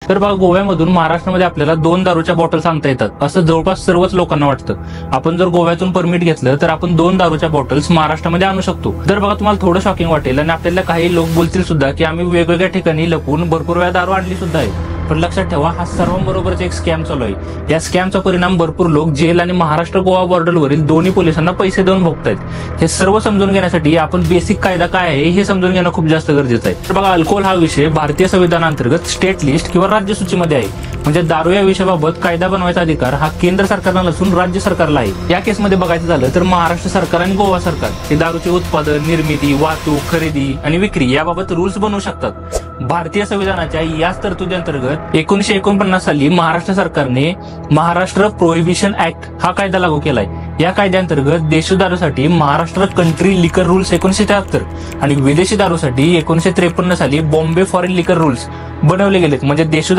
तर बघा, गोव्यामधून महाराष्ट्रामध्ये आपल्याला 2 दारूच्या बॉटल सांगता येतात असं जवळपास सर्वच लोकांना वाटतं. आपण जर गोव्यातून परमिट घेतलं तर आपण 2 दारूच्या बॉटल्स महाराष्ट्रामध्ये आणू शकतो. तर बघा, तुम्हाला थोडं शॉकिंग वाटेल आणि आपल्याला काही लोक बोलतील सुद्धा की आम्ही वेगवेगळ्या ठिकाणी लपून भरपूर वेळा दारू आणली सुद्धा आहे. पण लक्षात ठेवा, हा सर्वांबरोबरच एक स्कॅम चालू आहे. या स्कॅमचा परिणाम भरपूर लोक जेल आणि महाराष्ट्र गोवा बॉर्डरवरील दोन्ही पोलिसांना पैसे देऊन भोगतायत. हे सर्व समजून घेण्यासाठी आपण बेसिक कायदा काय आहे हे समजून घेणं खूप जास्त गरजेचं आहे. तर बघा, अल्कोहोल हा विषय भारतीय संविधानाअंतर्गत स्टेट लिस्ट किंवा राज्य सूचीमध्ये आहे. म्हणजे दारू या विषयाबाबत कायदा बनवायचा अधिकार हा केंद्र सरकारला नसून राज्य सरकारला आहे. या केसमध्ये बघायचं झालं तर महाराष्ट्र सरकार आणि गोवा सरकार हे दारूचे उत्पादन, निर्मिती, वाहतूक, खरेदी आणि विक्री याबाबत रूल्स बनवू शकतात. भारतीय संविधानाच्या याच तरतुदी अंतर्गत 1949 साली महाराष्ट्र सरकारने महाराष्ट्र प्रोहिबिशन ऍक्ट हा कायदा लागू केलाय. या कायद्याअंतर्गत देशी दारूसाठी महाराष्ट्र कंट्री लिकर रूल्स 1973 आणि विदेशी दारूसाठी 1953 साली बॉम्बे फॉरेन लिकर रूल्स बनवले गेलेत. म्हणजे देशी